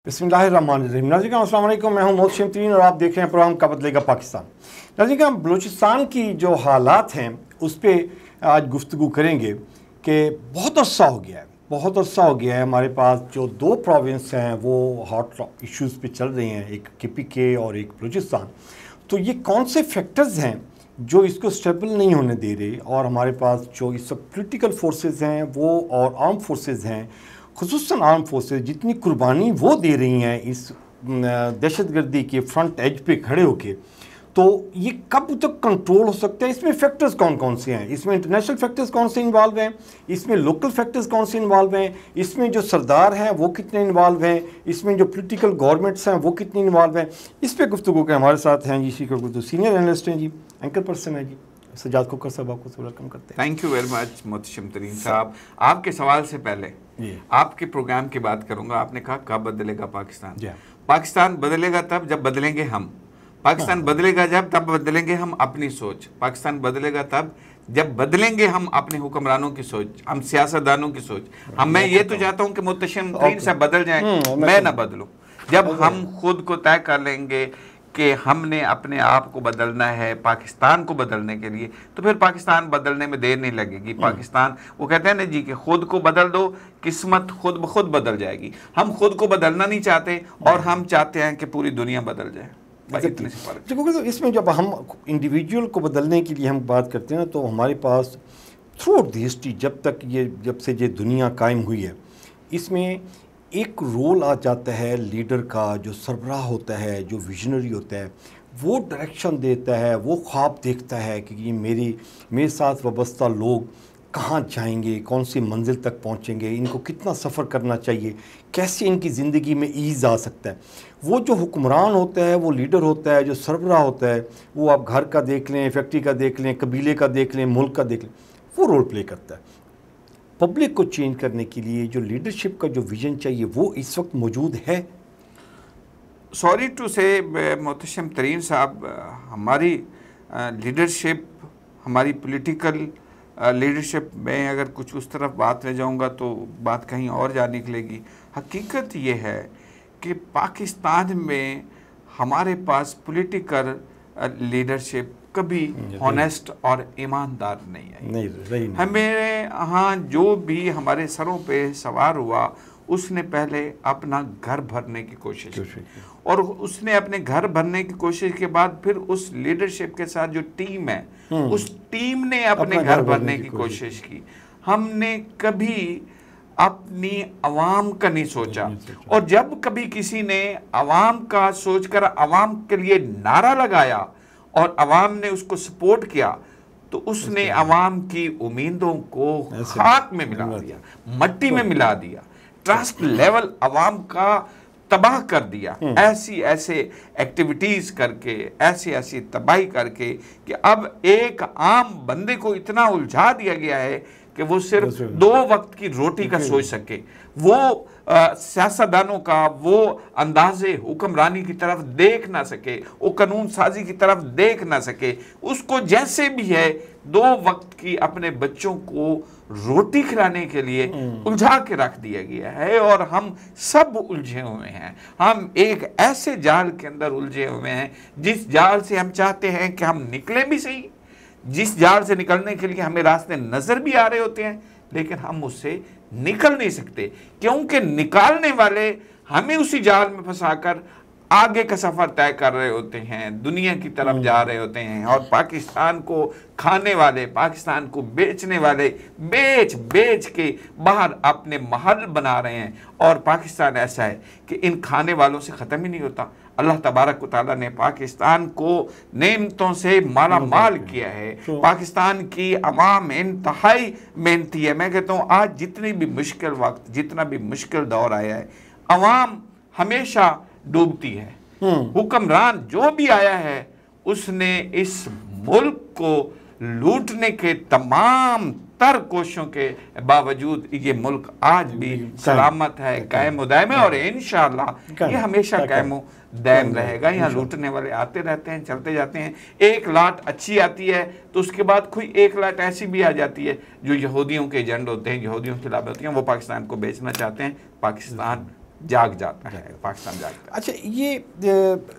बिस्मिल्लाहिर्रहमानिर्रहीम। नाज़रीन अस्सलाम वालेकुम, मैं हूं मोहसिन तरीन और आप देख रहे हैं प्रोग्राम कब बदलेगा पाकिस्तान। नाज़रीन, बलूचिस्तान की जो हालात हैं उस पर आज गुफ्तगू करेंगे कि बहुत अरसा हो गया है हमारे पास जो दो प्रोविंस हैं वो हॉट इश्यूज़ पे चल रही हैं, एक KPK और एक बलूचिस्तान। तो ये कौन से फैक्टर्स हैं जो इसको स्टेबल नहीं होने दे रहे, और हमारे पास जो इस वक्त पोलिटिकल फोर्सेस हैं वो और आर्म फोर्सेस हैं, खुसूसन आर्म फोर्सेस जितनी कुर्बानी वो दे रही हैं इस दहशतगर्दी के फ्रंट एज पे खड़े होके, तो ये कब तक कंट्रोल हो सकता है? इसमें फैक्टर्स कौन कौन से हैं? इसमें इंटरनेशनल फैक्टर्स कौन से इन्वॉल्व हैं? इसमें लोकल फैक्टर्स कौन से इन्वॉल्व हैं? इसमें जो सरदार हैं वो कितने इन्वॉल्व हैं? इसमें जो पोलिटिकल गवर्नमेंट्स हैं वो कितनी इन्वॉल्व हैं? इस पर गुफ्तगू के हमारे साथ हैं जी शिखर गुरु, सीनियर एनालिस्ट हैं जी, एंकर पर्सन है जी सजाद खोखर साहब, आपको वेलकम करते हैं। थैंक यू वेरी मच मोहतशम तरीन साहब। आपके सवाल से पहले आपके प्रोग्राम की बात करूंगा। आपने कहा कब बदलेगा पाकिस्तान? पाकिस्तान बदलेगा तब जब बदलेंगे हम। पाकिस्तान बदलेगा जब तब बदलेंगे हम अपनी सोच। पाकिस्तान बदलेगा तब जब बदलेंगे हम अपने हुक्मरानों की सोच, हम सियासतदानों की सोच। मैं ये तो चाहता हूँ कि मोहतशम तरीन साहब बदल जाएं, मैं ना बदलूं। जब हम खुद को तय कर लेंगे कि हमने अपने आप को बदलना है पाकिस्तान को बदलने के लिए, तो फिर पाकिस्तान बदलने में देर नहीं लगेगी। पाकिस्तान, वो कहते हैं ना जी कि खुद को बदल दो, किस्मत खुद ब खुद बदल जाएगी। हम खुद को बदलना नहीं चाहते और हम चाहते हैं कि पूरी दुनिया बदल जाए। देखो, इसमें जब हम इंडिविजुअल को बदलने के लिए हम बात करते हैं तो हमारे pass through out the history जब से ये दुनिया कायम हुई है, इसमें एक रोल आ जाता है लीडर का, जो सरबराह होता है, जो विजनरी होता है, वो डायरेक्शन देता है, वो ख्वाब देखता है कि ये मेरे साथ वाबस्ता लोग कहाँ जाएंगे, कौन सी मंजिल तक पहुँचेंगे, इनको कितना सफ़र करना चाहिए, कैसे इनकी ज़िंदगी में ईज़ आ सकता है। वो जो हुक्मरान होता है, वो लीडर होता है, जो सरबराह होता है, वो आप घर का देख लें, फैक्ट्री का देख लें, कबीले का देख लें, मुल्क का देख लें, वो रोल प्ले करता है। पब्लिक को चेंज करने के लिए जो लीडरशिप का जो विजन चाहिए वो इस वक्त मौजूद है? सॉरी टू से मोहतशम तरीन साहब, हमारी लीडरशिप, हमारी पॉलिटिकल लीडरशिप में अगर कुछ उस तरफ बात ले जाऊंगा तो बात कहीं और जा निकलेगी। हकीकत ये है कि पाकिस्तान में हमारे पास पॉलिटिकल लीडरशिप कभी ऑनेस्ट और ईमानदार नहीं आई। हमें यहाँ जो भी हमारे सरों पे सवार हुआ उसने पहले अपना घर भरने की कोशिश की, और उसने अपने घर भरने की कोशिश के बाद फिर उस लीडरशिप के साथ जो टीम है उस टीम ने अपने घर भरने की कोशिश की। हमने कभी अपनी अवाम का नहीं सोचा, और जब कभी किसी ने अवाम का सोचकर अवाम के लिए नारा लगाया और अवाम ने उसको सपोर्ट किया तो उसने अवाम की उम्मीदों को खाक में मिला दिया, मट्टी में मिला दिया, ट्रस्ट लेवल अवाम का तबाह कर दिया। ऐसे एक्टिविटीज करके, ऐसी तबाही करके कि अब एक आम बंदे को इतना उलझा दिया गया है कि वो सिर्फ 2 वक्त की रोटी का सोच सके। वो सियासतदानों का वो अंदाजे हुक्मरानी की तरफ देख ना सके, वो कानून साजी की तरफ देख ना सके। उसको जैसे भी है 2 वक्त की अपने बच्चों को रोटी खिलाने के लिए उलझा के रख दिया गया है, और हम सब उलझे हुए हैं। हम एक ऐसे जाल के अंदर उलझे हुए हैं जिस जाल से हम चाहते हैं कि हम निकले भी सही, जिस जाल से निकलने के लिए हमें रास्ते नजर भी आ रहे होते हैं, लेकिन हम उससे निकल नहीं सकते क्योंकि निकालने वाले हमें उसी जाल में फंसाकर आगे का सफर तय कर रहे होते हैं, दुनिया की तरफ जा रहे होते हैं। और पाकिस्तान को खाने वाले, पाकिस्तान को बेचने वाले बेच के बाहर अपने महल बना रहे हैं। और पाकिस्तान ऐसा है कि इन खाने वालों से ख़त्म ही नहीं होता। अल्लाह तबारक व तआला ने पाकिस्तान को नेमतों से माला माल किया है। पाकिस्तान की अवाम इंतहाई मेहनती है। मैं कहता हूँ आज जितनी भी मुश्किल वक्त, जितना भी मुश्किल दौर आया है, अवाम हमेशा डूबती है। हुक्मरान जो भी आया है उसने इस मुल्क को लूटने के तमाम तर कोशिशों के बावजूद ये मुल्क आज भी सलामत है, कायम दायम है, और इंशाअल्लाह ये हमेशा कायम दायम रहेगा। यहाँ लूटने वाले आते रहते हैं, चलते जाते हैं। एक लाट अच्छी आती है तो उसके बाद कोई एक लाट ऐसी भी आ जाती है जो यहूदियों के एजेंट होते हैं, यहूदियों के खिलाफ होती हैं, वो पाकिस्तान को बेचना चाहते हैं। पाकिस्तान जाग जाता है, पाकिस्तान जागता है। अच्छा, ये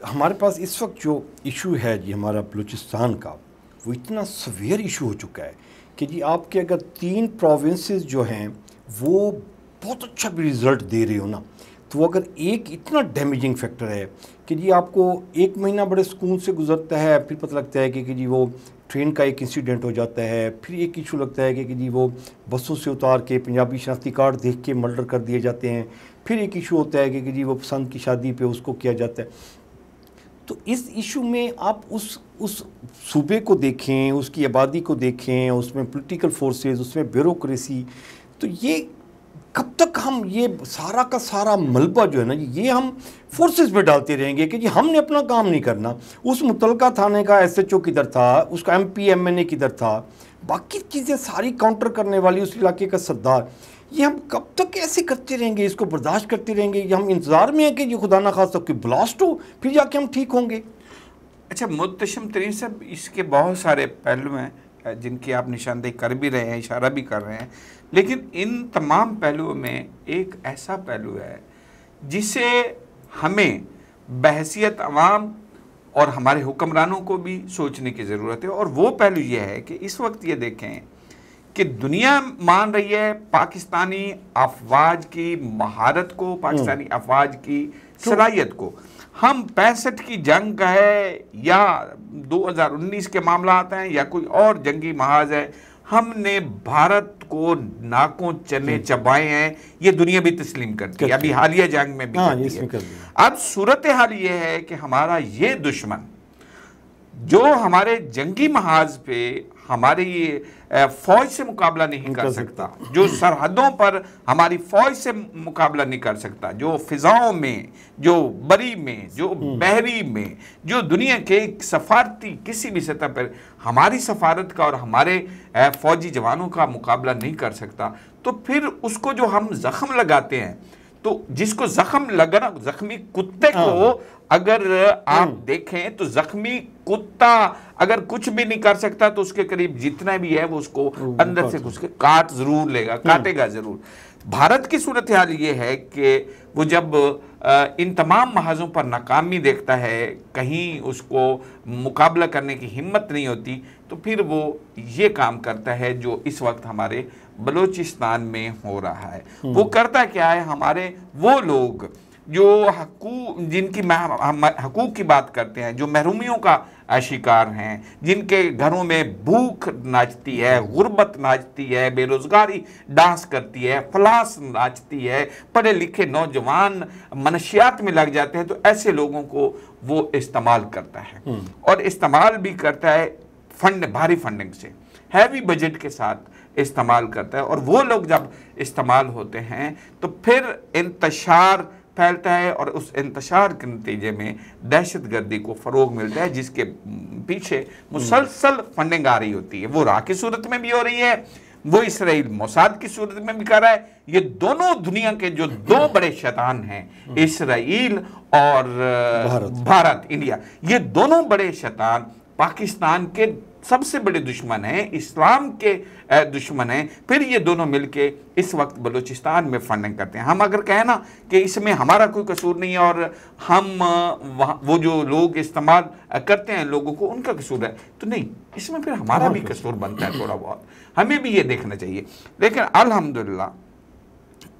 हमारे पास इस वक्त जो इशू है जी हमारा बलूचिस्तान का, वो इतना सवेयर इशू हो चुका है कि जी आपके अगर 3 प्रोविंसेस जो हैं वो बहुत अच्छा भी रिज़ल्ट दे रहे हो ना, तो वो अगर एक इतना डैमेजिंग फैक्टर है कि जी आपको 1 महीना बड़े सुकून से गुजरता है, फिर पता लगता है कि जी वो ट्रेन का एक इंसिडेंट हो जाता है, फिर एक इशू लगता है कि जी वो बसों से उतार के पंजाबी शनाख्ती कार्ड देख के मर्डर कर दिए जाते हैं, फिर एक इशू होता है कि जी वो पसंद की शादी पे उसको किया जाता है। तो इस इशू में आप उस सूबे को देखें, उसकी आबादी को देखें, उसमें पॉलिटिकल फोर्सेस, उसमें ब्यूरोक्रेसी, तो ये कब तक हम ये सारा का सारा मलबा जो है ना ये हम फोर्सेस पे डालते रहेंगे कि जी हमने अपना काम नहीं करना। उस मुतलका थाने का SHO किधर था, उसका MP MNA किधर था, बाकी चीज़ें सारी काउंटर करने वाली उस इलाके का सरदार, ये हम कब तक ऐसे करते रहेंगे, इसको बर्दाश्त करते रहेंगे? ये हम इंतज़ार में हैं कि ये खुदा ना खास्ता कोई ब्लास्ट हो फिर जाके हम ठीक होंगे? अच्छा मुहतशम तरीन साहब, इसके बहुत सारे पहलू हैं जिनकी आप निशानदेही कर भी रहे हैं, इशारा भी कर रहे हैं, लेकिन इन तमाम पहलुओं में एक ऐसा पहलू है जिसे हमें बहसियत अवाम और हमारे हुक्मरानों को भी सोचने की ज़रूरत है। और वो पहलू ये है कि इस वक्त ये देखें कि दुनिया मान रही है पाकिस्तानी अफवाज की महारत को, पाकिस्तानी अफवाज की सलाहियत को। हम 65 की जंग का है या 2019 के मामला आते हैं या कोई और जंगी महाज है, हमने भारत को नाकों चने चबाए हैं, ये दुनिया भी तस्लीम करती है, अभी हालिया जंग में भी करती है। अब सूरत हाल ये है कि हमारा ये दुश्मन जो हमारे जंगी महाज पे हमारी फौज से मुकाबला नहीं कर सकता, जो सरहदों पर हमारी फौज से मुकाबला नहीं कर सकता, जो फिजाओं में, जो बरी में, जो बहरी में, जो दुनिया के सफारती किसी भी सतह पर हमारी सफारत का और हमारे फौजी जवानों का मुकाबला नहीं कर सकता, तो फिर उसको जो हम जख्म लगाते हैं, तो जिसको जख्म लगना, जख्मी कुत्ते को अगर आप देखें तो जख्मी कुत्ता अगर कुछ भी नहीं कर सकता तो उसके करीब जितना भी है वो उसको अंदर से घुस के काट जरूर लेगा, काटेगा जरूर। भारत की सूरत हाल ये है कि वो जब इन तमाम महाजों पर नाकामी देखता है, कहीं उसको मुकाबला करने की हिम्मत नहीं होती, तो फिर वो ये काम करता है जो इस वक्त हमारे बलूचिस्तान में हो रहा है। वो करता क्या है, हमारे वो लोग जो जिनकी हकूक की बात करते हैं, जो महरूमियों का शिकार हैं, जिनके घरों में भूख नाचती है, गुर्बत नाचती है, बेरोजगारी डांस करती है, फलास नाचती है, पढ़े लिखे नौजवान मनशियात में लग जाते हैं, तो ऐसे लोगों को वो इस्तेमाल करता है। और इस्तेमाल भी करता है भारी फंडिंग से, हैवी बजट के साथ इस्तेमाल करता है। और वो लोग जब इस्तेमाल होते हैं तो फिर इंतशार फैलता है और उस इंतशार के नतीजे में दहशतगर्दी को फ़रोग मिलता है, जिसके पीछे मुसलसल फंडिंग आ रही होती है। वो राह की सूरत में भी हो रही है, वो इसराइल मोसाद की सूरत में भी कर रहा है। ये दोनों दुनिया के जो 2 बड़े शैतान हैं, इसराइल और भारत, इंडिया, ये दोनों बड़े शैतान पाकिस्तान के सबसे बड़े दुश्मन हैं, इस्लाम के दुश्मन हैं। फिर ये दोनों मिलके इस वक्त बलूचिस्तान में फंडिंग करते हैं। हम अगर कहें ना कि इसमें हमारा कोई कसूर नहीं है और हम वो जो लोग इस्तेमाल करते हैं लोगों को उनका कसूर है, तो नहीं, इसमें फिर हमारा भी कसूर बनता है थोड़ा बहुत, हमें भी ये देखना चाहिए। लेकिन अल्हम्दुलिल्लाह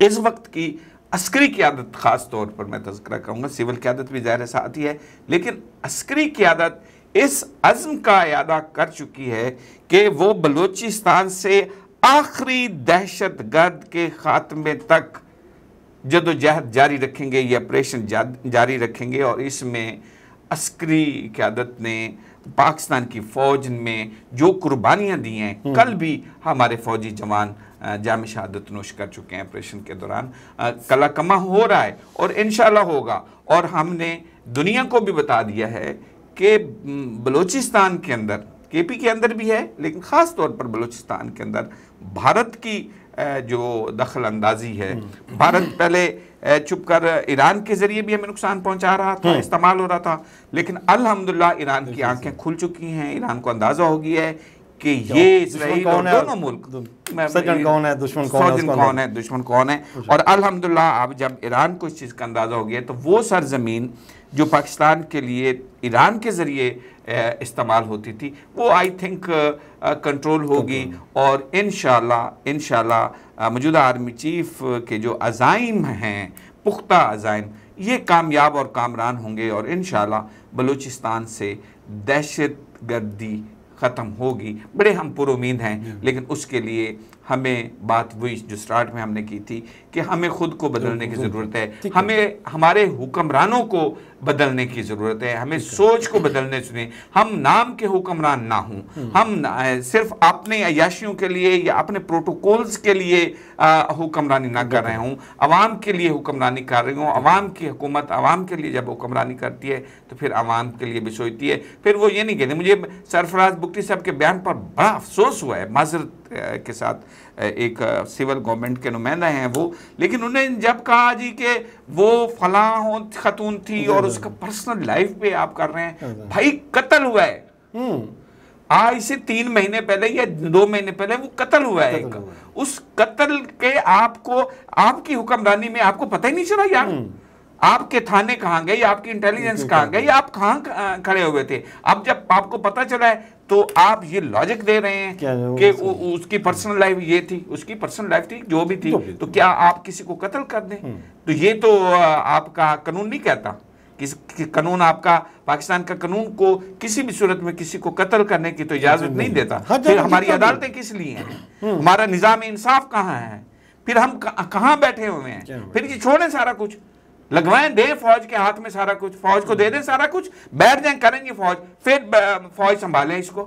इस वक्त की अस्करी क़यादत, ख़ास तौर पर मैं तज़किरा करूँगा, सिविल क़यादत भी ज़ाहिर साथ ही है, लेकिन अस्करी क़यादत इस अज़्म का अदा कर चुकी है कि वो बलूचिस्तान से आखिरी दहशतगर्द के ख़ात्मे तक जदोजहद जारी रखेंगे, ये ऑपरेशन जारी रखेंगे। और इसमें अस्करी क़यादत ने पाकिस्तान की फ़ौज में जो कुर्बानियाँ दी हैं, कल भी हमारे फ़ौजी जवान जाम शहादत नोश कर चुके हैं ऑपरेशन के दौरान। कला कमा हो रहा है और इंशाअल्लाह होगा। और हमने दुनिया को भी बता दिया है कि बलूचिस्तान के अंदर, KP के अंदर भी है, लेकिन ख़ास तौर पर बलूचिस्तान के अंदर भारत की जो दखल अंदाजी है, भारत पहले चुप कर ईरान के ज़रिए भी हमें नुकसान पहुंचा रहा था, इस्तेमाल हो रहा था, लेकिन अल्हम्दुलिल्लाह ईरान की आंखें खुल चुकी हैं, ईरान को अंदाज़ा हो गया है कि ये इसराइल और दोनों मुल्क सज्जन कौन है, दुश्मन कौन है, दुश्मन कौन है। और अल्हम्दुलिल्लाह अब जब ईरान को इस चीज़ का अंदाज़ा हो गया तो वो सरजमीन जो पाकिस्तान के लिए ईरान के ज़रिए इस्तेमाल होती थी वो आई थिंक कंट्रोल होगी। और इंशाल्लाह मौजूदा आर्मी चीफ के जो अज़ाइम हैं, पुख्ता अज़ाइम, ये कामयाब और कामरान होंगे और इंशाल्लाह बलूचिस्तान से दहशत गर्दी ख़त्म होगी। बड़े हम पुरुमीद हैं, लेकिन उसके लिए हमें बात वही जो स्टार्ट में हमने की थी कि हमें खुद को बदलने की ज़रूरत है, हमें हमारे हुक्मरानों को बदलने की ज़रूरत है, हमें सोच को बदलने सुनिए। हम नाम के हुक्मरान ना हों, हम सिर्फ अपने अयाशियों के लिए या अपने प्रोटोकॉल्स के लिए हुक्मरानी ना कर रहे हों, अवाम के लिए हुक्मरानी कर रहे हों। अवाम की हुकूमत अवाम के लिए जब हुक्मरानी करती है तो फिर अवाम के लिए भी सोचती है। फिर वो ये नहीं कहते। मुझे सरफराज बुगटी साहब के बयान पर बड़ा अफसोस हुआ है, माजरत के साथ, एक सिविल गवर्नमेंट के नुमाइंदा हैं वो, लेकिन उन्हें जब कहा जी कि वो फलां खतून थी और उसका पर्सनल लाइफ पे आप कर रहे हैं, भाई कत्ल हुआ है आज से 3 महीने पहले या 2 महीने पहले वो कत्ल हुआ है। उस कत्ल के आपको आपकी हुक्मरानी में आपको पता ही नहीं चला यार, आपके थाने कहाँ गए, आपकी इंटेलिजेंस कहाँ गई, आप कहाँ खड़े हुए थे। अब जब आपको पता चला है तो आप ये लॉजिक दे रहे हैं कि उसकी पर्सनल लाइफ ये थी, उसकी पर्सनल लाइफ थी, जो भी थी, तो क्या आप किसी को कत्ल कर दें? तो ये तो आपका कानून नहीं कहता। कानून आपका, पाकिस्तान का कानून को किसी भी सूरत में किसी को कत्ल करने की तो इजाजत नहीं देता। फिर हमारी अदालतें किस लिए हैं? हमारा निजाम इंसाफ कहाँ है? फिर हम कहाँ बैठे हुए हैं? फिर ये छोड़ें सारा कुछ, लगवाएं, दें फौज के हाथ में सारा कुछ, फौज को दे दें सारा कुछ, बैठ जाएं, करेंगे फौज, फिर फौज संभालें इसको।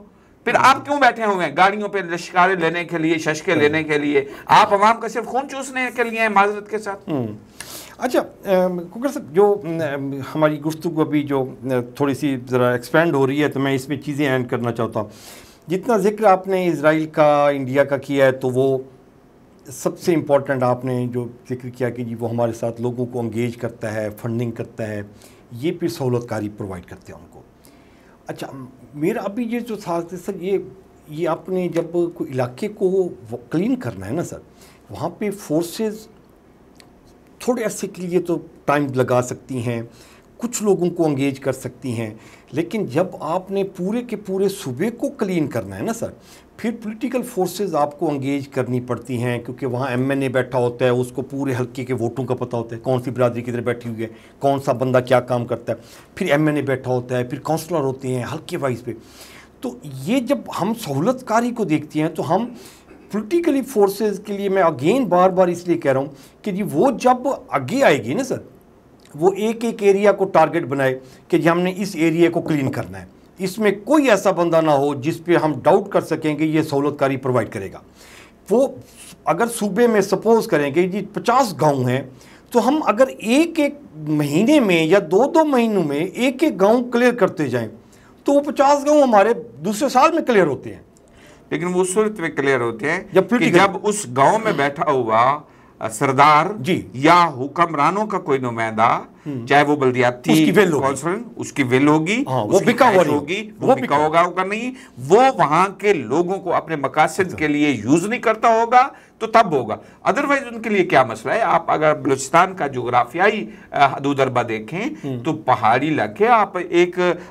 फिर आप क्यों बैठे हुए हैं गाड़ियों पे लश्कारे लेने के लिए, शशके लेने के लिए? आप अवाम का सिर्फ खून चूसने के लिए हैं माजरत के साथ। अच्छा कुकर साहब, जो हमारी गुफ्तगू अभी जो थोड़ी सी ज़रा एक्सपेंड हो रही है तो मैं इसमें चीज़ें ऐड करना चाहता हूँ। जितना जिक्र आपने इजराइल का, इंडिया का किया है, तो वो सबसे इम्पॉर्टेंट आपने जो जिक्र किया कि जी वो हमारे साथ लोगों को इंगेज करता है, फंडिंग करता है, ये फिर सहूलतकारी प्रोवाइड करते हैं उनको। अच्छा, मेरा अभी ये जो था सर, ये आपने जब कोई इलाके को क्लीन करना है ना सर, वहाँ पे फोर्सेस थोड़े अरसे के लिए तो टाइम लगा सकती हैं, कुछ लोगों को इंगेज कर सकती हैं, लेकिन जब आपने पूरे के पूरे सूबे को क्लीन करना है ना सर, फिर पॉलिटिकल फोर्सेस आपको इंगेज करनी पड़ती हैं, क्योंकि वहाँ एमएनए बैठा होता है, उसको पूरे हल्के के वोटों का पता होता है, कौन सी बिरादरी किधर बैठी हुई है, कौन सा बंदा क्या काम करता है। फिर एमएनए बैठा होता है, फिर काउंसलर होते हैं हल्के वाइज पे। तो ये जब हम सहूलतकारी को देखते हैं तो हम पॉलिटिकली फोर्सेस के लिए, मैं अगेन बार बार इसलिए कह रहा हूँ कि जी वो जब आगे आएगी ना सर, वो एक एक एरिया को टारगेट बनाए कि जी हमने इस एरिया को क्लीन करना है, इसमें कोई ऐसा बंदा ना हो जिस पे हम डाउट कर सकेंगे ये सहूलतकारी प्रोवाइड करेगा। वो अगर सूबे में सपोज करेंगे जी 50 गांव हैं, तो हम अगर एक एक महीने में या 2-2 महीनों में एक एक गांव क्लियर करते जाएं तो वो 50 गांव हमारे दूसरे साल में क्लियर होते हैं। लेकिन वो सूरत में क्लियर होते हैं कि जब उस गांव में बैठा हुआ सरदार जी या हुक्मरानों का कोई नुमाइंदा, चाहे वो बल्दियाती कौंसिल, उसकी विल होगी, वो बिका होगी, वो बिका होगा नहीं, वो वहां के लोगों को अपने मकासद के लिए यूज नहीं करता होगा तो तब होगा। अदरवाइज उनके लिए क्या मसला है? आप अगर बलूचिस्तान का जोग्राफियाई हदूदरबा देखें तो पहाड़ी इलाके, आप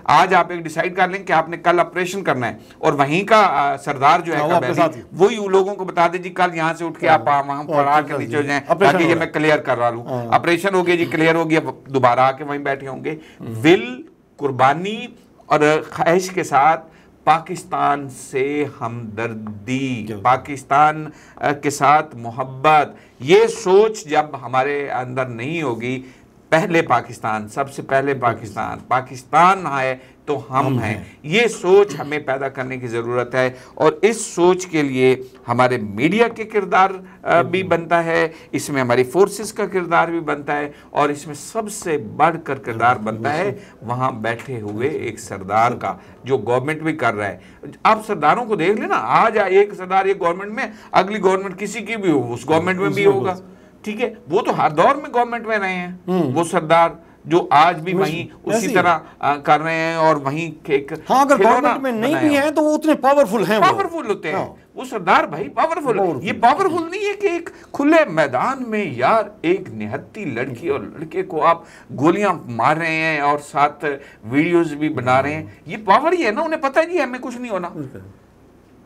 आज आप एक डिसाइड कर लें कि आपने कल ऑपरेशन करना है और वहीं का सरदार जो है वही लोगों को बता दे जी कल यहाँ से उठ के आप वहां पढ़ा के नीचे हो जाए ताकि ये मैं क्लियर कर रहा हूँ, ऑपरेशन हो गया जी, क्लियर हो गया, दोबारा आके वहीं बैठे होंगे। विल, कुर्बानी और ख्वाहिश के साथ पाकिस्तान से हमदर्दी, पाकिस्तान के साथ मोहब्बत, ये सोच जब हमारे अंदर नहीं होगी, पहले पाकिस्तान, सबसे पहले पाकिस्तान, पाकिस्तान है तो हम हैं, ये सोच हमें पैदा करने की ज़रूरत है। और इस सोच के लिए हमारे मीडिया के किरदार भी बनता है, इसमें हमारी फोर्सेस का किरदार भी बनता है, और इसमें सबसे बढ़कर किरदार बनता है वहाँ बैठे हुए एक सरदार का, जो गवर्नमेंट भी कर रहा है। आप सरदारों को देख लेना, आज एक सरदार एक गवर्नमेंट में, अगली गवर्नमेंट किसी की भी हो उस गवर्नमेंट में भी होगा, ठीक है? वो तो हर दौर में गवर्नमेंट में रहे हैं वो सरदार, जो आज भी वहीं उसी तरह कर रहे हैं और वहीं एक हाँ, अगर गवर्नमेंट में नहीं भी हैं तो वो उतने पावरफुल हैं, पावरफुल होते हैं वो सरदार भाई, पावरफुल। ये पावरफुल नहीं है कि एक खुले मैदान में यार एक निहत्ती लड़की और लड़के को आप गोलियां मार रहे हैं और साथ वीडियोस भी बना रहे हैं। ये पावर ही है ना, उन्हें पता है जी हमें कुछ नहीं होना,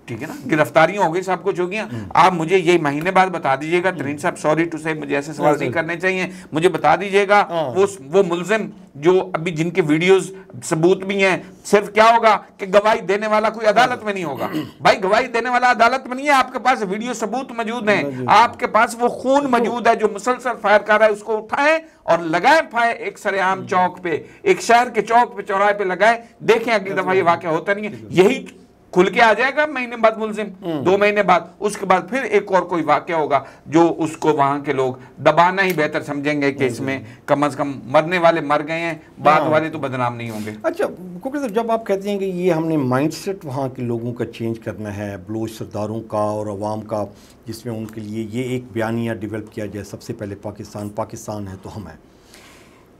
ठीक है ना। गिरफ्तारियां हो गई, सब कुछ हो गया। आप मुझे ये महीने बाद बता दीजिएगा तरीन साहब, सॉरी टू से, मुझे ऐसे सवाल नहीं करने चाहिए, मुझे बता दीजिएगा वो मुल्जिम जो अभी जिनके वीडियोस सबूत भी हैं, सिर्फ क्या होगा कि गवाही देने वाला कोई अदालत में नहीं होगा। भाई गवाही देने वाला अदालत में नहीं है, आपके पास वीडियो सबूत मौजूद हैं, आपके पास वो खून मौजूद है जो मुसलसल फायर कर रहा है, उसको उठाएं और लगाएं फायर एक सरेआम चौक पे, एक शहर के चौक पे, चौराहे पे लगाएं, देखें अगली दफा ये वाकया होता नहीं है। यही खुल के आ जाएगा महीने बाद मुल्जिम, 2 महीने बाद, उसके बाद फिर एक और कोई वाकया होगा जो उसको वहां के लोग दबाना ही बेहतर समझेंगे कि इसमें कम से कम मरने वाले मर गए हैं, बाद वाले तो बदनाम नहीं होंगे। अच्छा कुकर साहब, जब आप कहते हैं कि ये हमने माइंडसेट वहाँ के लोगों का चेंज करना है, बलोच सरदारों का और अवाम का, जिसमें उनके लिए ये एक बयानिया डेवलप किया जाए, सबसे पहले पाकिस्तान पाकिस्तान है तो हम हैं।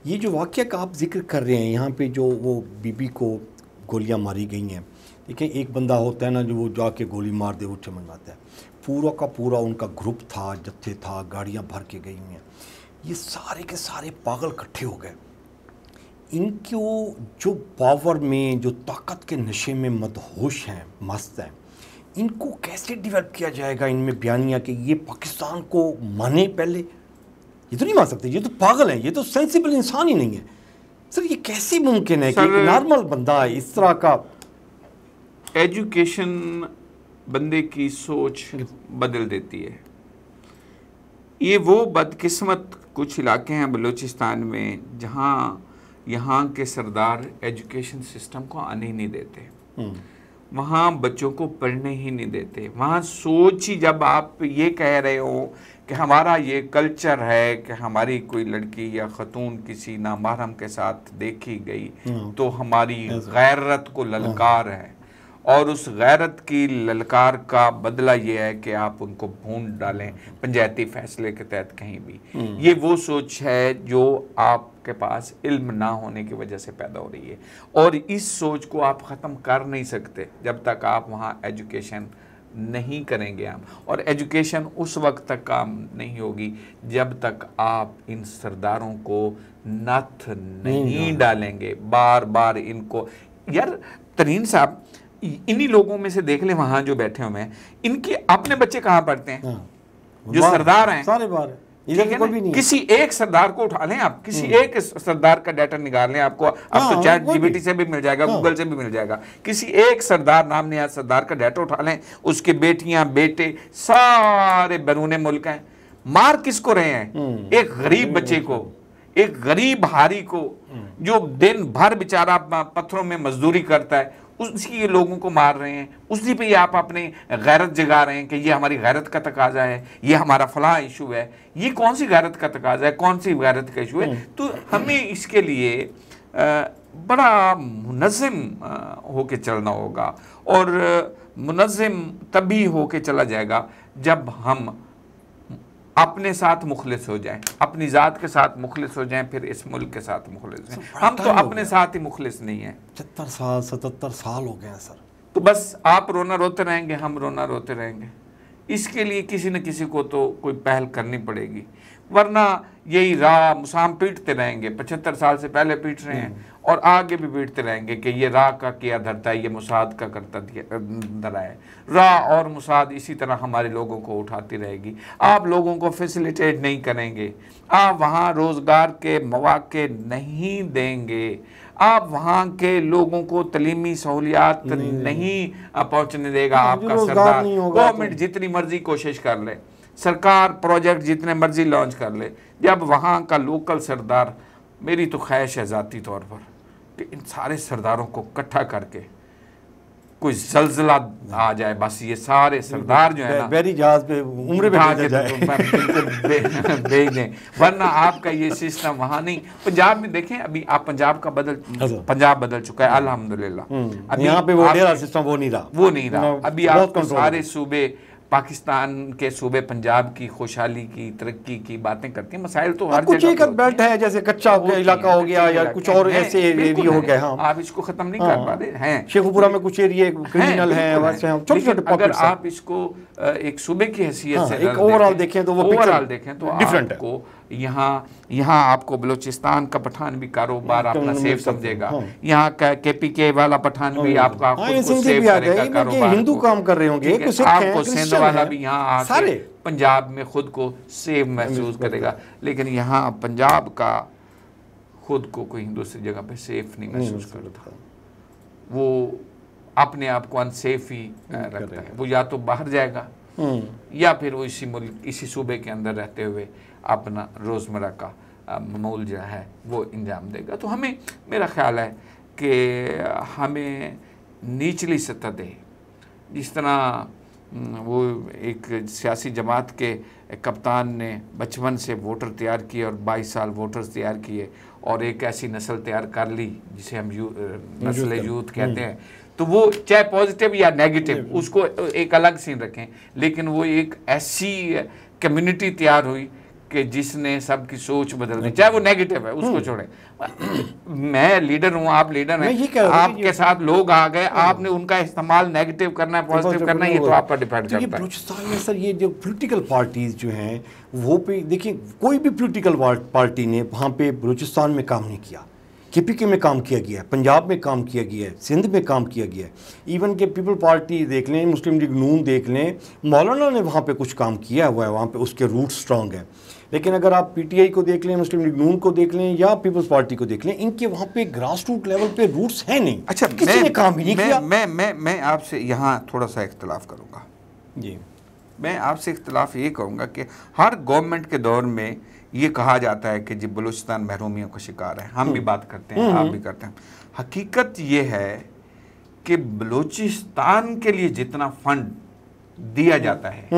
ये जो वाकया का आप जिक्र कर रहे हैं, यहाँ पे जो वो बीबी को गोलियाँ मारी गई हैं, देखिए एक बंदा होता है ना जो वो जाके गोली मार दे, वो समझ में आता है। पूरा का पूरा उनका ग्रुप था, जत्थे था, गाड़ियाँ भर के गई हुई हैं, ये सारे के सारे पागल इकट्ठे हो गए। इनको जो पावर में, जो ताकत के नशे में मदहोश हैं, मस्त हैं, इनको कैसे डेवलप किया जाएगा इनमें बयानिया कि ये पाकिस्तान को माने पहले? ये तो नहीं मान सकते, ये तो पागल हैं, ये तो सेंसिबल इंसान ही नहीं है। सर ये कैसे मुमकिन है कि एक नॉर्मल बंदा इस तरह का? एजुकेशन बंदे की सोच बदल देती है। ये वो बदकिस्मत कुछ इलाके हैं बलूचिस्तान में जहाँ यहाँ के सरदार एजुकेशन सिस्टम को आने ही नहीं देते, वहाँ बच्चों को पढ़ने ही नहीं देते। वहाँ सोच ही, जब आप ये कह रहे हो कि हमारा ये कल्चर है कि हमारी कोई लड़की या खतून किसी नामहरम के साथ देखी गई तो हमारी गैरत को ललकार है, और उस गैरत की ललकार का बदला ये है कि आप उनको भून डालें पंचायती फैसले के तहत कहीं भी। ये वो सोच है जो आपके पास इल्म ना होने की वजह से पैदा हो रही है, और इस सोच को आप ख़त्म कर नहीं सकते जब तक आप वहाँ एजुकेशन नहीं करेंगे आप। और एजुकेशन उस वक्त तक काम नहीं होगी जब तक आप इन सरदारों को नथ नहीं डालेंगे, बार बार इनको। यार तरीन साहब, इन्हीं लोगों में से देख ले वहां जो बैठे हुए हैं, इनके अपने बच्चे कहाँ पढ़ते हैं? जो सरदार हैं सारे बाहर, किसी एक सरदार को उठा लें आप, किसी एक सरदार का डाटा निकाल लें, आपको अब तो चैट जीपीटी से भी मिल जाएगा, गूगल से भी मिल जाएगा। किसी एक सरदार, नाम नहीं सरदार का डाटा उठा लें, उसके बेटियां बेटे सारे बैरून मुल्क हैं। मार किसको रहे हैं? एक गरीब बच्चे को, एक गरीब हारी को जो दिन भर बेचारा पत्थरों में मजदूरी करता है, उसी लोगों को मार रहे हैं। उसी पे आप अपनी गैरत जगा रहे हैं कि ये हमारी गैरत का तकाजा है, ये हमारा फलां इशू है। ये कौन सी गैरत का तकाजा है, कौन सी गैरत का इशू है? तो हमें इसके लिए बड़ा मुनज़्ज़म होके चलना होगा, और मुनज़्ज़म तभी होके चला जाएगा जब हम अपने साथ मुखलिस हो जाएं, अपनी ज़ात के साथ मुखलिस हो जाएं, फिर इस मुल्क के साथ मुखलिस हो जाएं। हम तो अपने साथ ही मुखलिस नहीं हैं। 70 साल 77 साल हो गए हैं सर। तो बस आप रोना रोते रहेंगे, हम रोना रोते रहेंगे। इसके लिए किसी न किसी को तो कोई पहल करनी पड़ेगी, वरना यही राह मुसाम पीटते रहेंगे। 75 साल से पहले पीट रहे हैं और आगे भी पीटते रहेंगे कि ये राह का किया धरता है, ये मुसाद का करता धरा है। राह और मुसाद इसी तरह हमारे लोगों को उठाती रहेगी। आप लोगों को फैसिलिटेट नहीं करेंगे, आप वहाँ रोज़गार के मौके नहीं देंगे, आप वहाँ के लोगों को तलीमी सहूलियात नहीं पहुँचने देगा आपका सरदार। गवर्नमेंट जितनी मर्जी कोशिश कर ले, सरकार प्रोजेक्ट जितने मर्जी लॉन्च कर ले, जब वहाँ का लोकल सरदार, मेरी तो ख्वाहिश है ज़ाती तौर पर कि इन सारे सरदारों को इकट्ठा करके कोई जलजला आ जाए, बस ये सारे सरदार जो है ना बैरी जहाज पे उम्र भेज दें, वरना आपका ये सिस्टम वहाँ नहीं। पंजाब में देखें, अभी आप पंजाब बदल चुका है अल्हम्दुलिल्लाह। अभी यहाँ पे वो डेरा सिस्टम वो नहीं रहा। अभी आपको सारे सूबे पाकिस्तान के सूबे पंजाब की खुशहाली की, तरक्की की बातें करती हैं। मसाइल तो हर कुछ एक बेल्ट है, जैसे कच्चा इलाका हो गया या कुछ और ऐसे एरिया हो गया। हाँ, आप इसको खत्म नहीं कर पा रहे हैं। शेखुपुरा में कुछ एरिया क्रिमिनल है, वैसे छोटे छोटे अगर आप इसको एक सूबे की हैसियत से एक ओवरऑल देखें तो वो ओवरऑल देखें तो डिफरेंट आपको यहाँ आपको बलूचिस्तान का पठान भी कारोबार अपना सेफ समझेगा, यहाँ का KPK वाला पठान भी आपका खुद को सेफ करेगा कारोबार। हिंदू काम कर रहे होंगे, आपको सिंध वाला भी यहाँ आके पंजाब में खुद को सेफ महसूस करेगा। लेकिन यहाँ पंजाब का खुद को कोई दूसरी जगह पे सेफ नहीं महसूस करता, वो अपने आप को अनसेफ ही रखता है। वो या तो बाहर जाएगा या फिर वो इसी मुल्क, इसी सूबे के अंदर रहते हुए अपना रोज़मर्रा का मामूल जो है वो इंजाम देगा। तो हमें, मेरा ख्याल है कि हमें निचली सतह दे, जिस तरह वो एक सियासी जमात के कप्तान ने बचपन से वोटर तैयार किए और 22 साल वोटर्स तैयार किए और एक ऐसी नस्ल तैयार कर ली जिसे हम नस्ल यूथ कहते हैं, तो वो चाहे पॉजिटिव या नेगेटिव उसको एक अलग सीन रखें, लेकिन वो एक ऐसी कम्युनिटी तैयार हुई कि जिसने सबकी सोच बदल दी, चाहे वो नेगेटिव है उसको छोड़े। मैं लीडर हूँ, आप लीडर हैं, आपके साथ लोग आ गए, आपने उनका इस्तेमाल नेगेटिव करना है, पॉजिटिव करना है, ये तो आप पर डिपेंड करता है। बलूचिस्तान में सर ये जो पॉलिटिकल पार्टीज जो हैं वो पे देखिए, कोई भी पॉलिटिकल पार्टी ने वहाँ पे बलूचिस्तान में काम नहीं किया। KPK में काम किया गया है, पंजाब में काम किया गया है, सिंध में काम किया गया है, इवन के पीपल पार्टी देख लें, मुस्लिम लीग नून देख लें, मौलाना ने वहाँ पे कुछ काम किया हुआ है, वहाँ पे उसके रूट स्ट्रॉन्ग है। लेकिन अगर आप PTI को देख लें, मुस्लिम लीग नून को देख लें या पीपल्स पार्टी को देख लें, इनके वहाँ पे ग्रास रूट लेवल पे रूट्स हैं नहीं। अच्छा, किसी ने काम ही नहीं किया। मैं आपसे यहाँ थोड़ा सा इख्तलाफ करूँगा जी। मैं आपसे इख्तलाफ ये कहूँगा कि हर गवर्नमेंट के दौर में ये कहा जाता है कि जी बलूचिस्तान महरूमियों का शिकार है, हम भी बात करते हैं, आप भी करते हैं। हकीकत ये है कि बलूचिस्तान के लिए जितना फंड दिया जाता है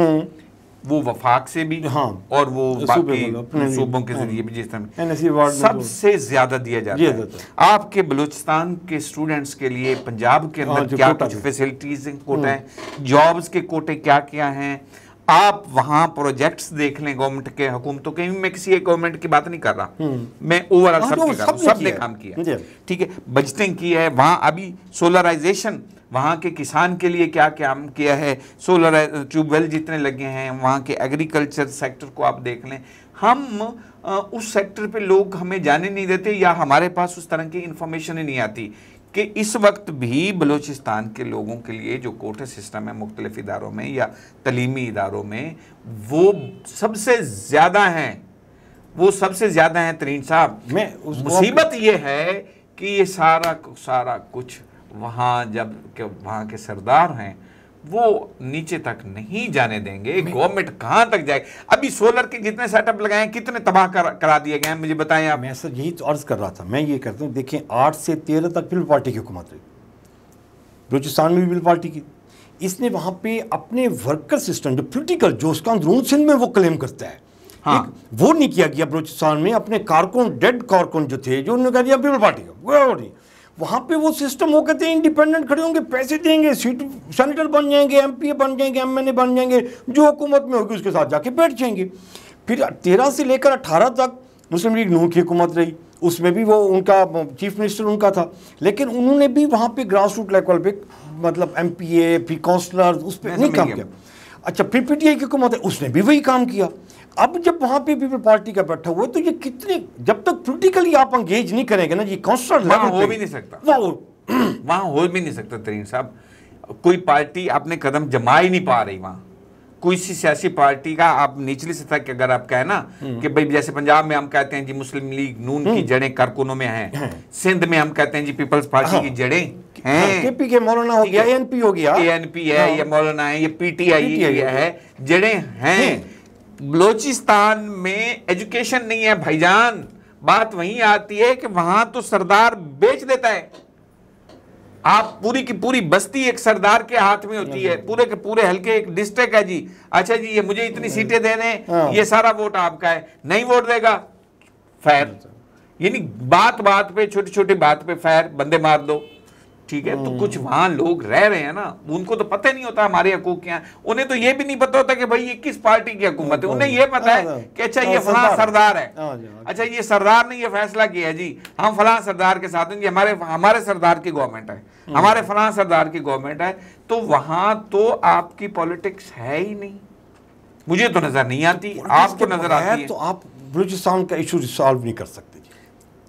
वो वफाक से भी और वो बाकी सूबों के जरिए भी, जिस तरह सबसे ज्यादा दिया जाता है। आपके बलूचिस्तान के स्टूडेंट्स के लिए पंजाब के अंदर क्या कुछ फैसिलिटीज कोटा है, जॉब्स के कोटे क्या क्या हैं, आप वहां प्रोजेक्ट्स देख लें गवर्नमेंट के, हुकूमतों के। मैं किसी एक गवर्नमेंट की बात नहीं कर रहा, मैं ओवरऑल सबके कर रहा हूं, सबने काम किया, ठीक है, बजटिंग की है। वहां अभी सोलराइजेशन, वहाँ के किसान के लिए क्या काम किया है, सोलर ट्यूबवेल जितने लगे हैं, वहाँ के एग्रीकल्चर सेक्टर को आप देख लें। हम उस सेक्टर पे लोग हमें जाने नहीं देते या हमारे पास उस तरह की इंफॉर्मेशन ही नहीं आती कि इस वक्त भी बलूचिस्तान के लोगों के लिए जो कोटा सिस्टम है मुख्तलिफ इदारों में या तलीमी इदारों में, वो सबसे ज़्यादा हैं, वो सबसे ज़्यादा हैं तरीन साहब। मुसीबत ये है कि ये सारा कुछ वहाँ जब के वहाँ के सरदार हैं वो नीचे तक नहीं जाने देंगे। गवर्नमेंट कहाँ तक जाए? अभी सोलर के जितने सेटअप लगाए कितने तबाह करा दिए गए हैं, मुझे बताएं आप। मैं सर यही तो अर्ज कर रहा था, मैं ये कहता हूँ, देखें 8 से 13 तक पीपल पार्टी की हुकूमत रही, बलूचिस्तान में भी पीपल पार्टी की। इसने वहाँ पे अपने वर्कर सिस्टम जो पोलिटिकल, जो उसका अंदरून सिंध में वो क्लेम करता है, हाँ, वो नहीं किया गया बलूचिस्तान में। अपने कारकुन, डेड कारकुन जो थे, जो उन्होंने कह दिया पीपल पार्टी का, वहाँ पे वो सिस्टम, वो कहते हैं इंडिपेंडेंट खड़े होंगे, पैसे देंगे, सीट सेनेटर बन जाएंगे, MPA बन जाएंगे, MNA बन जाएंगे, जो हुकूमत में होगी उसके साथ जाके बैठ जाएंगे। फिर 13 से लेकर 18 तक मुस्लिम लीग नून की हुकूमत रही, उसमें भी वो उनका चीफ मिनिस्टर उनका था, लेकिन उन्होंने भी वहाँ पे ग्रास रूट लेवल पे मतलब MPA, फिर काउंसलर, उस पर नहीं काम किया। अच्छा, फिर PTI की हुकूमत है, उसने भी वही काम किया। अब जब वहाँ पे पीपल पार्टी का बैठा हुआ है, तो ये कितने, जब तक पॉलिटिकली आप एंगेज नहीं करेंगे ना जी, काउंसलर वहाँ हो भी नहीं सकता, वहाँ हो भी नहीं सकता तरीन साहब। कोई पार्टी अपने कदम जमा ही नहीं पा रही वहाँ, कोई सी सियासी पार्टी का। आप निचली सतह के अगर आप कहें ना कि भाई जैसे पंजाब में हम कहते हैं जी मुस्लिम लीग नून की जड़ें कारकुनों में हैं, सिंध में हम कहते हैं जी पीपल्स पार्टी की जड़ें हैं, KPK मौलाना हो गया, ANP हो गया, ANP है, ये मौलाना है, ये PTI है, जड़ें हैं। बलूचिस्तान में एजुकेशन नहीं है भाईजान। बात वहीं आती है कि वहां तो सरदार बेच देता है। आप पूरी की पूरी बस्ती एक सरदार के हाथ में होती है, पूरे के पूरे हल्के एक डिस्ट्रिक्ट है जी, अच्छा जी ये मुझे इतनी सीटें देने, ये सारा वोट आपका है, नहीं वोट देगा फायर। यानी बात बात पे, छोटी छोटी बात पे फायर, बंदे मार दो, ठीक है, तो कुछ वहां लोग रह रहे हैं ना, उनको तो पता ही नहीं होता हमारे हकूक क्या है, उन्हें तो ये भी नहीं पता होता कि भाई ये किस पार्टी की हुकूमत है। उन्हें ये पता है कि अच्छा ये फलां सरदार है, अच्छा ये सरदार ने ये फैसला किया है जी हम फलां सरदार के साथ हैं, हमारे सरदार की गवर्नमेंट है, हमारे फलां सरदार की गवर्नमेंट है। तो वहां तो आपकी पॉलिटिक्स है ही नहीं, मुझे तो नजर नहीं आती, आपको नजर आती है। तो आप बलूचिस्तान का इशू सॉल्व नहीं कर सकते।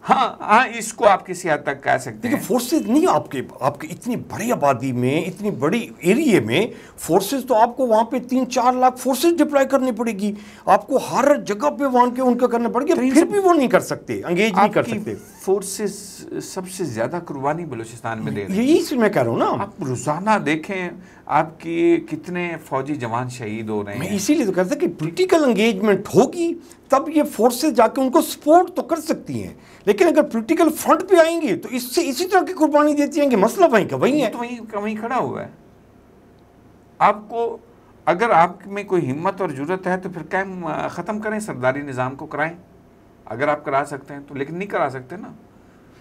हाँ हाँ, इसको आप किसी हद तक कह सकते हैं। फोर्सेज नहीं आपके इतनी बड़ी आबादी में, इतनी बड़ी एरिया में फोर्सेज, तो आपको वहाँ पे 3-4 लाख फोर्सेज डिप्लॉय करनी पड़ेगी, आपको हर जगह पे वहाँ के उनका करना पड़ेगा, फिर भी वो नहीं कर सकते, एंगेज नहीं कर सकते। फोर्सेज सबसे ज्यादा कुर्बानी बलूचिस्तान में दे रहे हैं, यही मैं कह रहा हूँ ना। आप रोजाना देखें आपकी कितने फौजी जवान शहीद हो रहे हैं। मैं इसीलिए तो कहता कि पॉलिटिकल एंगेजमेंट होगी तब ये फोर्सेज जाके उनको सपोर्ट तो कर सकती हैं, लेकिन अगर पॉलिटिकल फ्रंट पे आएंगे तो इससे इसी तरह की कुर्बानी देती हैं कि मसला वहीं का वहीं है, तो वहीं खड़ा हुआ है। आपको अगर आप में कोई हिम्मत और जुर्रत है तो फिर कैम ख़त्म करें, सरदारी निज़ाम को कराएं अगर आप करा सकते हैं तो, लेकिन नहीं करा सकते ना।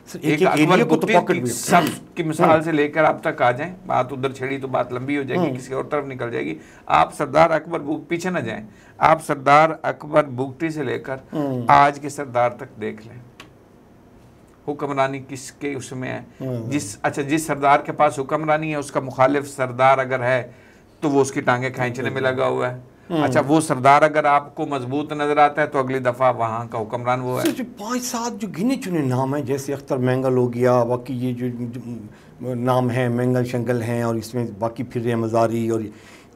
एक अकबर बुगटी सब की मिसाल से लेकर आप तक आ जाएं, बात उधर छेड़ी तो बात लंबी हो जाएगी, किसी और तरफ निकल जाएगी। आप सरदार अकबर पीछे न जाएं, आप सरदार अकबर बुगटी से लेकर आज के सरदार तक देख लें, हुक्मरानी किसके उसमें है। जिस सरदार के पास हुक्मरानी है उसका मुखालिफ सरदार अगर है तो वो उसकी टांगे खींचने में लगा हुआ है। अच्छा, वो सरदार अगर आपको मजबूत नजर आता है तो अगली दफा वहां का हुक्मरान वो है। 5-7 जो गिने चुने नाम हैं, जैसे अख्तर मैंगल हो गया, बाकी ये जो नाम है मैंगल शंगल हैं, और इसमें बाकी फिर रहे मज़ारी, और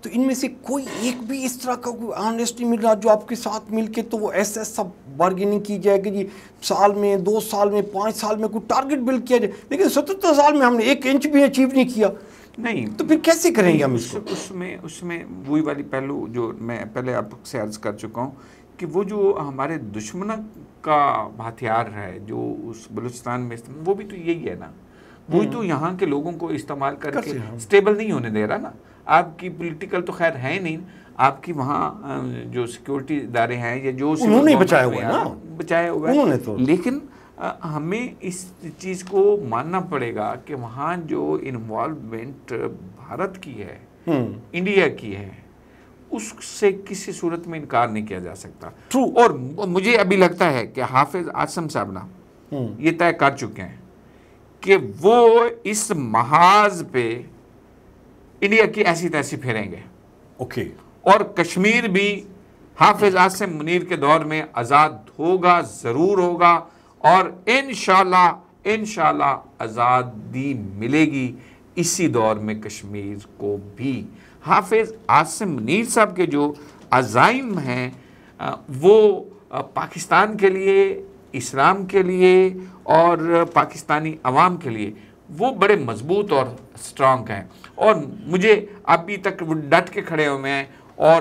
तो इनमें से कोई एक भी इस तरह का कोई ऑनेस्ट नहीं मिल रहा जो आपके साथ मिलके तो वो ऐसा सब बार्गेनिंग की जाए कि जी साल में, 2 साल में, 5 साल में कोई टारगेट बिल्ड किया जाए, लेकिन 77 साल में हमने 1 इंच भी अचीव नहीं किया। नहीं तो फिर कैसे करेंगे हम इसको? उसमें वही वाली पहलू जो मैं पहले आपसे अर्ज कर चुका हूँ कि वो जो हमारे दुश्मन का हथियार है जो उस बलूचिस्तान में, वो भी तो यही है ना, वही तो यहाँ के लोगों को इस्तेमाल करके स्टेबल नहीं होने दे रहा ना। आपकी पॉलिटिकल तो खैर है नहीं, आपकी वहाँ जो सिक्योरिटी इदारे हैं या जो उन्होंने बचाया हुआ है ना, बचाया हुआ है तो। लेकिन हमें इस चीज़ को मानना पड़ेगा कि वहाँ जो इन्वॉल्वमेंट भारत की है, इंडिया की है, उससे किसी सूरत में इनकार नहीं किया जा सकता। ट्रू। और मुझे अभी लगता है कि हाफिज आसिम साहब ना ये तय कर चुके हैं कि वो इस महाज पे इंडिया की ऐसी तैसी फेरेंगे। ओके। और कश्मीर भी हाफिज आसिम मुनीर के दौर में आज़ाद होगा, ज़रूर होगा, और इंशाल्लाह आज़ादी मिलेगी इसी दौर में कश्मीर को भी। हाफिज आसिम मुनीर साहब के जो अज़ाइम हैं वो पाकिस्तान के लिए, इस्लाम के लिए और पाकिस्तानी अवाम के लिए वो बड़े मजबूत और स्ट्रांग हैं, और मुझे अभी तक वो डट के खड़े हुए हैं। और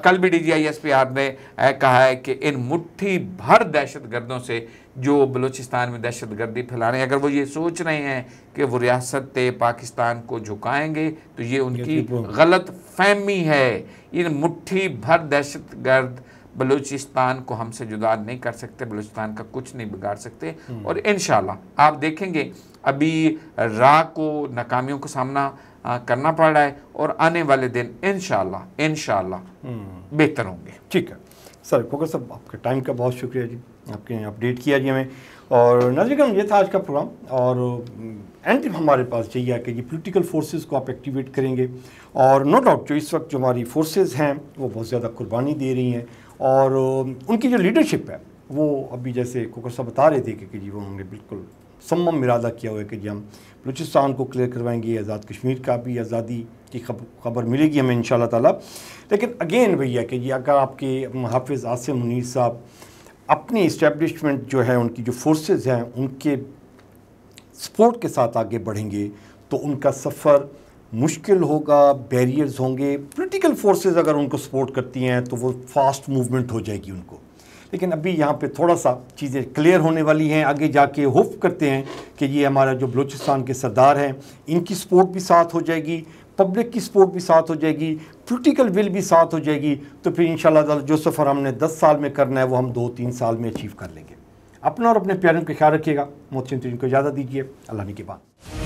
कल भी DGISPR ने कहा है कि इन मुट्ठी भर दहशतगर्दों से जो बलूचिस्तान में दहशतगर्दी फैला रहे हैं, अगर वो ये सोच रहे हैं कि वो रियासत पाकिस्तान को झुकाएंगे तो ये उनकी गलत फहमी है। इन मुट्ठी भर दहशतगर्द बलूचिस्तान को हमसे जुदा नहीं कर सकते, बलूचिस्तान का कुछ नहीं बिगाड़ सकते। और इंशाल्लाह आप देखेंगे अभी राह को नाकामियों का सामना करना पड़ रहा है, और आने वाले दिन इंशाल्लाह बेहतर होंगे। ठीक है सर, खोखर साहब आपके टाइम का बहुत शुक्रिया जी, आपने अपडेट किया जी हमें। और नाज़रीन, ये था आज का प्रोग्राम, और एंड हमारे पास यही है कि जी पॉलिटिकल फोर्सेस को आप एक्टिवेट करेंगे, और नो डाउट जो इस वक्त जो हमारी फोर्सेस हैं वो बहुत ज़्यादा कुर्बानी दे रही हैं, और उनकी जो लीडरशिप है वो अभी जैसे खोखर साहब बता रहे थे कि जी वो हमने बिल्कुल सम्मम इरादा किया हुआ है कि जी हम बलूचिस्तान को क्लियर करवाएंगे, आज़ाद कश्मीर का भी आज़ादी की खबर मिलेगी हमें इंशाल्लाह ताला। लेकिन अगेन भैया कि जी अगर आपके हाफिज़ आसिम मुनीर साहब अपनी इस्टेब्लिशमेंट जो है, उनकी जो फोर्सेस हैं उनके सपोर्ट के साथ आगे बढ़ेंगे तो उनका सफ़र मुश्किल होगा, बैरियर्स होंगे। पॉलिटिकल फोर्सेस अगर उनको सपोर्ट करती हैं तो वो फास्ट मूवमेंट हो जाएगी उनको। लेकिन अभी यहाँ पे थोड़ा सा चीज़ें क्लियर होने वाली हैं, आगे जाके होप करते हैं कि ये हमारा जो बलूचिस्तान के सरदार हैं इनकी सपोर्ट भी साथ हो जाएगी, पब्लिक की सपोर्ट भी साथ हो जाएगी, पॉलिटिकल विल भी साथ हो जाएगी, तो फिर इंशाल्लाह जो सफ़र हमने 10 साल में करना है वो हम 2-3 साल में अचीव कर लेंगे। अपना और अपने प्यारों का ख्याल रखिएगा। मोहसिन तरीन को इजाज़त दीजिए। अल्लाह ने के बाद।